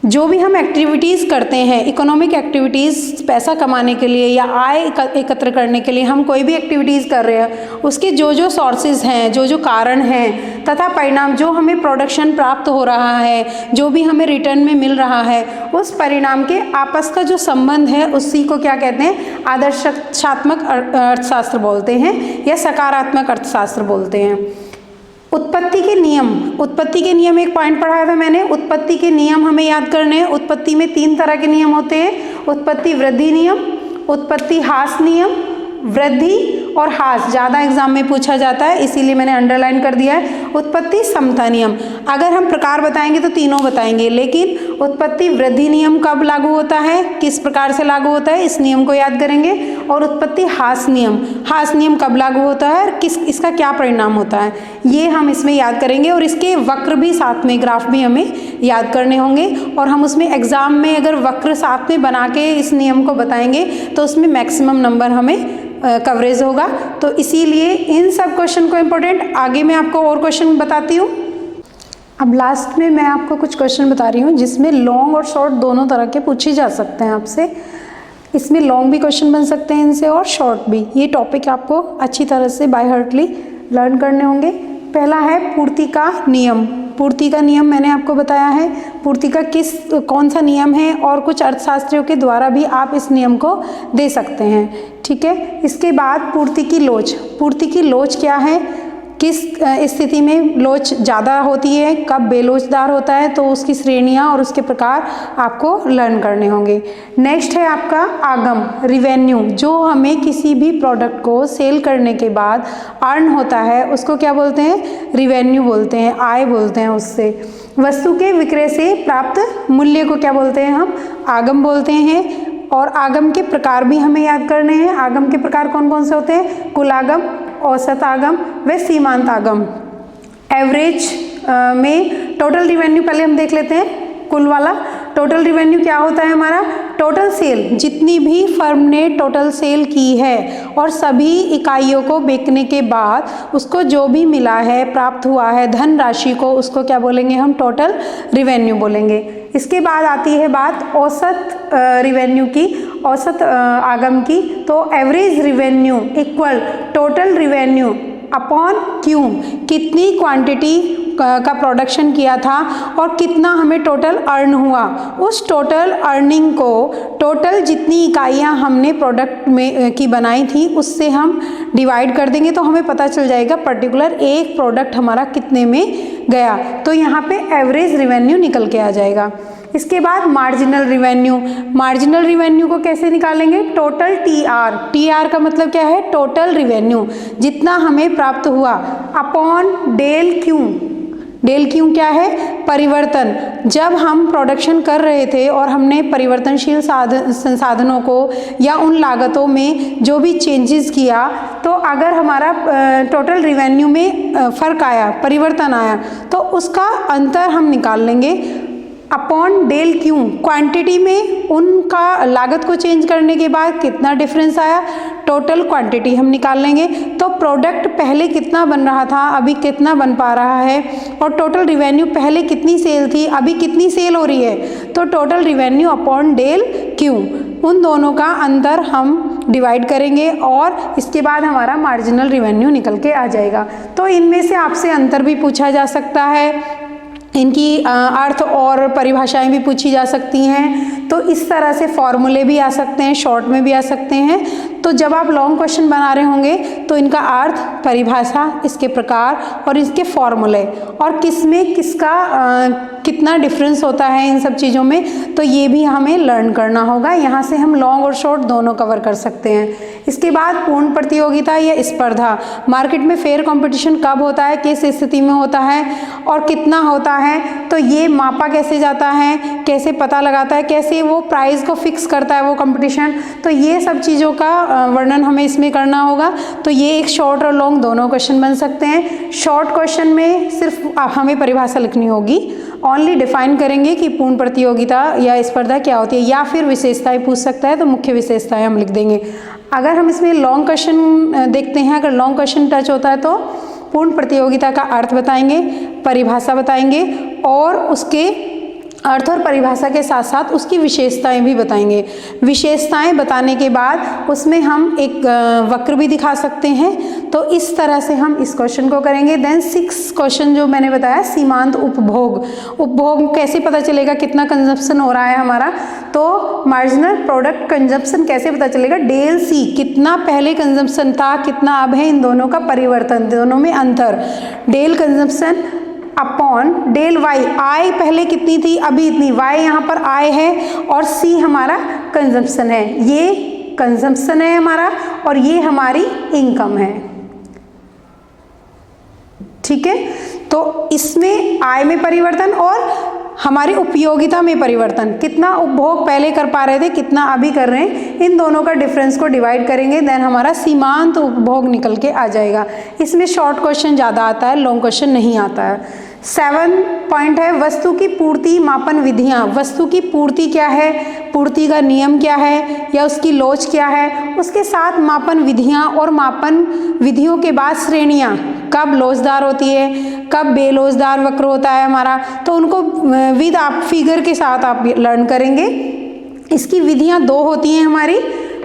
जो भी हम एक्टिविटीज़ करते हैं, इकोनॉमिक एक्टिविटीज़, पैसा कमाने के लिए या आय एकत्र करने के लिए हम कोई भी एक्टिविटीज़ कर रहे हैं, उसके जो जो सोर्सेज हैं, जो जो कारण हैं तथा परिणाम, जो हमें प्रोडक्शन प्राप्त हो रहा है, जो भी हमें रिटर्न में मिल रहा है, उस परिणाम के आपस का जो संबंध है उसी को क्या कहते हैं, आदर्शात्मक अर्थशास्त्र बोलते हैं या सकारात्मक अर्थशास्त्र बोलते हैं। उत्पत्ति के नियम, उत्पत्ति के नियम एक पॉइंट पढ़ाया था मैंने। उत्पत्ति के नियम हमें याद करने हैं। उत्पत्ति में 3 तरह के नियम होते हैं, उत्पत्ति वृद्धि नियम, उत्पत्ति ह्रास नियम, वृद्धि और ह्रास ज़्यादा एग्जाम में पूछा जाता है, इसीलिए मैंने अंडरलाइन कर दिया है। उत्पत्ति समता नियम, अगर हम प्रकार बताएंगे तो तीनों बताएंगे, लेकिन उत्पत्ति वृद्धि नियम कब लागू होता है, किस प्रकार से लागू होता है, इस नियम को याद करेंगे। और उत्पत्ति ह्रास नियम कब लागू होता है और इसका क्या परिणाम होता है, ये हम इसमें याद करेंगे। और इसके वक्र भी साथ में, ग्राफ भी हमें याद करने होंगे। और हम उसमें एग्जाम में अगर वक्र साथ में बना के इस नियम को बताएंगे तो उसमें मैक्सिमम नंबर हमें कवरेज होगा। तो इसीलिए इन सब क्वेश्चन को इम्पोर्टेंट, आगे मैं आपको और क्वेश्चन बताती हूँ। अब लास्ट में मैं आपको कुछ क्वेश्चन बता रही हूँ जिसमें लॉन्ग और शॉर्ट दोनों तरह के पूछे जा सकते हैं आपसे। इसमें लॉन्ग भी क्वेश्चन बन सकते हैं इनसे और शॉर्ट भी। ये टॉपिक आपको अच्छी तरह से बाय हार्टली लर्न करने होंगे। पहला है पूर्ति का नियम। पूर्ति का नियम मैंने आपको बताया है, पूर्ति का कौन सा नियम है, और कुछ अर्थशास्त्रियों के द्वारा भी आप इस नियम को दे सकते हैं, ठीक है। इसके बाद पूर्ति की लोच। पूर्ति की लोच क्या है, किस स्थिति में लोच ज़्यादा होती है, कब बेलोचदार होता है, तो उसकी श्रेणियाँ और उसके प्रकार आपको लर्न करने होंगे। नेक्स्ट है आपका आगम, रिवेन्यू। जो हमें किसी भी प्रोडक्ट को सेल करने के बाद अर्न होता है उसको क्या बोलते हैं, रिवेन्यू बोलते हैं, आय बोलते हैं उससे। वस्तु के विक्रय से प्राप्त मूल्य को क्या बोलते हैं, हम आगम बोलते हैं। और आगम के प्रकार भी हमें याद करने हैं। आगम के प्रकार कौन कौन से होते हैं, कुल आगम, औसत आगम व सीमांत आगम। एवरेज में टोटल रिवेन्यू पहले हम देख लेते हैं, कुल वाला। टोटल रिवेन्यू क्या होता है हमारा, टोटल सेल, जितनी भी फर्म ने टोटल सेल की है और सभी इकाइयों को बेचने के बाद उसको जो भी मिला है, प्राप्त हुआ है धन राशि को, उसको क्या बोलेंगे हम? टोटल रिवेन्यू बोलेंगे। इसके बाद आती है बात औसत रिवेन्यू की, औसत आगम की। तो average revenue equal total revenue upon Q, कितनी क्वांटिटी का प्रोडक्शन किया था और कितना हमें टोटल अर्न हुआ, उस टोटल अर्निंग को टोटल जितनी इकाइयां हमने प्रोडक्ट में की बनाई थी उससे हम डिवाइड कर देंगे, तो हमें पता चल जाएगा पर्टिकुलर एक प्रोडक्ट हमारा कितने में गया। तो यहाँ पे एवरेज रिवेन्यू निकल के आ जाएगा। इसके बाद मार्जिनल रिवेन्यू, मार्जिनल रिवेन्यू को कैसे निकालेंगे? टोटल टीआर, टीआर का मतलब क्या है? टोटल रिवेन्यू, जितना हमें प्राप्त हुआ, upon del Q. Del Q क्या है? परिवर्तन। जब हम प्रोडक्शन कर रहे थे और हमने परिवर्तनशील संसाधनों को या उन लागतों में जो भी चेंजेस किया, तो अगर हमारा टोटल रिवेन्यू में फ़र्क आया, परिवर्तन आया, तो उसका अंतर हम निकाल लेंगे अपॉन डेल क्यू। क्वांटिटी में उनका लागत को चेंज करने के बाद कितना डिफरेंस आया, टोटल क्वांटिटी हम निकाल लेंगे। तो प्रोडक्ट पहले कितना बन रहा था, अभी कितना बन पा रहा है, और टोटल रिवेन्यू पहले कितनी सेल थी, अभी कितनी सेल हो रही है, तो total revenue upon del Q, उन दोनों का अंतर हम डिवाइड करेंगे और इसके बाद हमारा मार्जिनल रिवेन्यू निकल के आ जाएगा। तो इनमें से आपसे अंतर भी पूछा जा सकता है, इनकी अर्थ और परिभाषाएं भी पूछी जा सकती हैं। तो इस तरह से फॉर्मूले भी आ सकते हैं, शॉर्ट में भी आ सकते हैं। तो जब आप लॉन्ग क्वेश्चन बना रहे होंगे तो इनका अर्थ, परिभाषा, इसके प्रकार और इसके फॉर्मूले और किस में किसका कितना डिफरेंस होता है इन सब चीज़ों में, तो ये भी हमें लर्न करना होगा। यहाँ से हम लॉन्ग और शॉर्ट दोनों कवर कर सकते हैं। इसके बाद पूर्ण प्रतियोगिता या स्पर्धा, मार्केट में फेयर कंपटीशन कब होता है, किस स्थिति में होता है और कितना होता है, तो ये मापा कैसे जाता है, कैसे पता लगाता है, कैसे वो प्राइस को फिक्स करता है वो कंपटीशन, तो ये सब चीज़ों का वर्णन हमें इसमें करना होगा। तो ये एक शॉर्ट और लॉन्ग दोनों क्वेश्चन बन सकते हैं। शॉर्ट क्वेश्चन में सिर्फ हमें परिभाषा लिखनी होगी, ओनली डिफाइन करेंगे कि पूर्ण प्रतियोगिता या स्पर्धा क्या होती है, या फिर विशेषताएं पूछ सकता है तो मुख्य विशेषताएं हम लिख देंगे। अगर हम इसमें लॉन्ग क्वेश्चन देखते हैं, अगर लॉन्ग क्वेश्चन टच होता है तो पूर्ण प्रतियोगिता का अर्थ बताएंगे, परिभाषा बताएंगे और उसके अर्थ और परिभाषा के साथ साथ उसकी विशेषताएं भी बताएंगे। विशेषताएं बताने के बाद उसमें हम एक वक्र भी दिखा सकते हैं। तो इस तरह से हम इस क्वेश्चन को करेंगे। देन 6 क्वेश्चन जो मैंने बताया, सीमांत उपभोग, उपभोग कैसे पता चलेगा कितना कंजप्शन हो रहा है हमारा, तो मार्जिनल प्रोडक्ट कंजप्शन कैसे पता चलेगा, डेल सी, कितना पहले कंजप्शन था कितना अब है, इन दोनों का परिवर्तन, दोनों में अंतर, del consumption upon del Y, आई पहले कितनी थी अभी इतनी, वाई यहाँ पर आई है और सी हमारा कंजम्पशन है, ये कंजम्पशन है हमारा और ये हमारी इनकम है। ठीक है, तो इसमें आय में परिवर्तन और हमारी उपयोगिता में परिवर्तन, कितना उपभोग पहले कर पा रहे थे कितना अभी कर रहे हैं, इन दोनों का डिफरेंस को डिवाइड करेंगे, देन हमारा सीमांत उपभोग निकल के आ जाएगा। इसमें शॉर्ट क्वेश्चन ज़्यादा आता है, लॉन्ग क्वेश्चन नहीं आता है। 7 पॉइंट है वस्तु की पूर्ति मापन विधियाँ। वस्तु की पूर्ति क्या है, पूर्ति का नियम क्या है या उसकी लोच क्या है, उसके साथ मापन विधियाँ और मापन विधियों के बाद श्रेणियाँ, कब लोचदार होती है कब बेलोचदार वक्र होता है हमारा, तो उनको विद आप फिगर के साथ आप लर्न करेंगे। इसकी विधियाँ 2 होती हैं हमारी,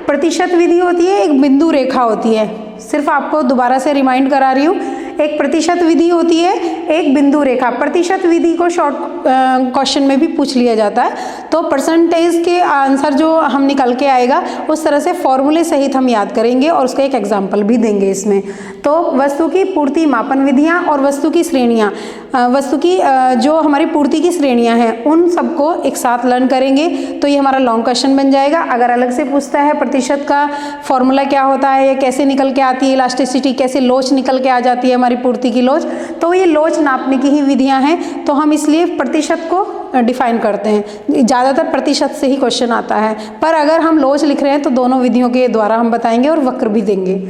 प्रतिशत विधि होती है, एक बिंदु रेखा होती है। सिर्फ आपको दोबारा से रिमाइंड करा रही हूँ, एक प्रतिशत विधि होती है, एक बिंदु रेखा। प्रतिशत विधि को शॉर्ट क्वेश्चन में भी पूछ लिया जाता है, तो परसेंटेज के आंसर जो हम निकल के आएगा उस तरह से फॉर्मूले सहित हम याद करेंगे और उसका एक एग्जाम्पल भी देंगे इसमें। तो वस्तु की पूर्ति मापन विधियाँ और वस्तु की श्रेणियाँ, वस्तु की जो हमारी पूर्ति की श्रेणियाँ हैं उन सबको एक साथ लर्न करेंगे, तो ये हमारा लॉन्ग क्वेश्चन बन जाएगा। अगर अलग से पूछता है प्रतिशत का फॉर्मूला क्या होता है या कैसे निकल के आती है, इलास्टिसिटी कैसे लोच निकल के आ जाती है हमारी पूर्ति की लोच, तो ये लोच नापने की ही विधियां हैं, तो हम इसलिए प्रतिशत को डिफाइन करते हैं। ज़्यादातर प्रतिशत से ही क्वेश्चन आता है, पर अगर हम लोच लिख रहे हैं तो दोनों विधियों के द्वारा हम बताएंगे और वक्र भी देंगे।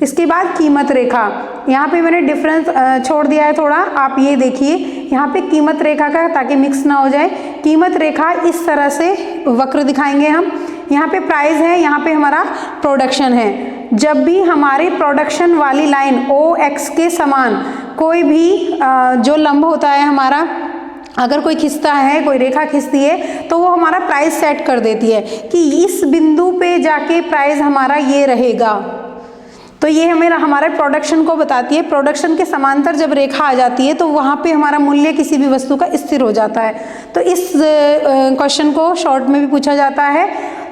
इसके बाद कीमत रेखा, यहाँ पे मैंने डिफरेंस छोड़ दिया है थोड़ा, आप ये देखिए यहाँ पे कीमत रेखा का, ताकि मिक्स ना हो जाए। कीमत रेखा इस तरह से वक्र दिखाएंगे हम, यहाँ पे प्राइस है, यहाँ पे हमारा प्रोडक्शन है। जब भी हमारी प्रोडक्शन वाली लाइन ओ एक्स के समान कोई भी जो लंब होता है हमारा, अगर कोई खिंचता है, कोई रेखा खिंचती है, तो वो हमारा प्राइस सेट कर देती है कि इस बिंदु पे जाके प्राइस हमारा ये रहेगा। तो ये हमें हमारे प्रोडक्शन को बताती है। प्रोडक्शन के समांतर जब रेखा आ जाती है तो वहाँ पे हमारा मूल्य किसी भी वस्तु का स्थिर हो जाता है। तो इस क्वेश्चन को शॉर्ट में भी पूछा जाता है,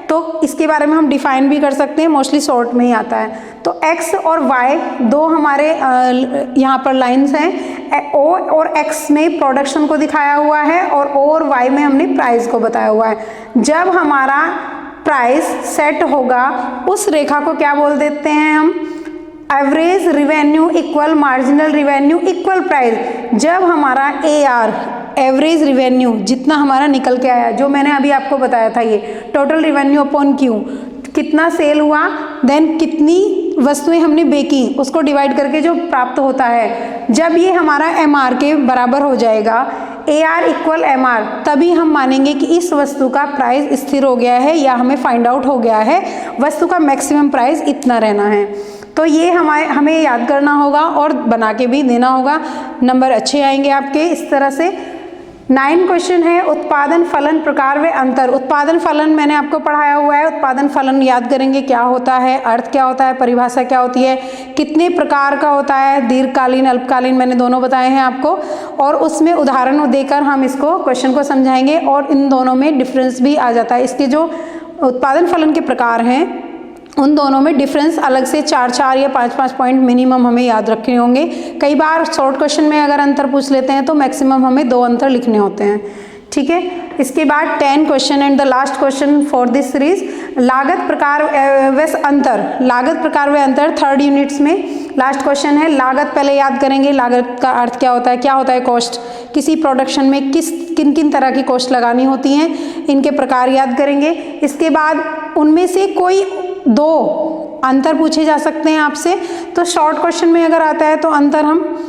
तो इसके बारे में हम डिफाइन भी कर सकते हैं, मोस्टली शॉर्ट में ही आता है। तो x और y दो हमारे यहाँ पर लाइंस हैं। o और x में प्रोडक्शन को दिखाया हुआ है और o और y में हमने प्राइस को बताया हुआ है। जब हमारा प्राइस सेट होगा उस रेखा को क्या बोल देते हैं हम? Average revenue equal marginal revenue equal price. जब हमारा AR एवरेज रिवेन्यू जितना हमारा निकल के आया, जो मैंने अभी आपको बताया था, ये टोटल रिवेन्यू अपॉन क्यू, कितना सेल हुआ, देन कितनी वस्तुएं हमने बेची, उसको डिवाइड करके जो प्राप्त होता है, जब ये हमारा MR के बराबर हो जाएगा, AR इक्वल MR, तभी हम मानेंगे कि इस वस्तु का प्राइस स्थिर हो गया है या हमें फाइंड आउट हो गया है वस्तु का मैक्सिमम प्राइस इतना रहना है। तो ये हमें याद करना होगा और बना के भी देना होगा, नंबर अच्छे आएंगे आपके इस तरह से। 9 क्वेश्चन है उत्पादन फलन प्रकार व अंतर। उत्पादन फलन मैंने आपको पढ़ाया हुआ है। उत्पादन फलन याद करेंगे क्या होता है, अर्थ क्या होता है, परिभाषा क्या होती है, कितने प्रकार का होता है, दीर्घकालीन अल्पकालीन मैंने दोनों बताए हैं आपको, और उसमें उदाहरण देकर हम इसको क्वेश्चन को समझाएंगे और इन दोनों में डिफरेंस भी आ जाता है। इसके जो उत्पादन फलन के प्रकार हैं उन दोनों में डिफरेंस अलग से 4-4 या 5-5 पॉइंट मिनिमम हमें याद रखने होंगे। कई बार शॉर्ट क्वेश्चन में अगर अंतर पूछ लेते हैं तो मैक्सिमम हमें 2 अंतर लिखने होते हैं, ठीक है। इसके बाद 10 question and the last question for this series, लागत प्रकार व अंतर। लागत प्रकार व अंतर 3rd यूनिट्स में लास्ट क्वेश्चन है। लागत पहले याद करेंगे, लागत का अर्थ क्या होता है कॉस्ट। किसी प्रोडक्शन में किन किन तरह की कॉस्ट लगानी होती हैं, इनके प्रकार याद करेंगे। इसके बाद उनमें से कोई 2 अंतर पूछे जा सकते हैं आपसे। तो शॉर्ट क्वेश्चन में अगर आता है तो अंतर हम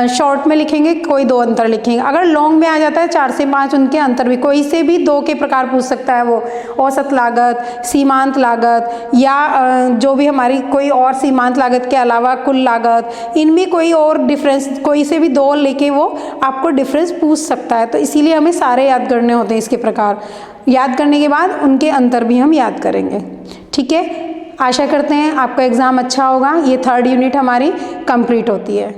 शॉर्ट में लिखेंगे, कोई 2 अंतर लिखेंगे। अगर लॉन्ग में आ जाता है 4 से 5 उनके अंतर भी, कोई से भी 2 के प्रकार पूछ सकता है वो, औसत लागत, सीमांत लागत, या जो भी हमारी कोई और सीमांत लागत के अलावा कुल लागत, इनमें कोई और डिफरेंस, कोई से भी 2 लेके वो आपको डिफरेंस पूछ सकता है। तो इसीलिए हमें सारे याद करने होते हैं इसके प्रकार। याद करने के बाद उनके अंतर भी हम याद करेंगे, ठीक है। आशा करते हैं आपका एग्ज़ाम अच्छा होगा। ये 3rd यूनिट हमारी कंप्लीट होती है।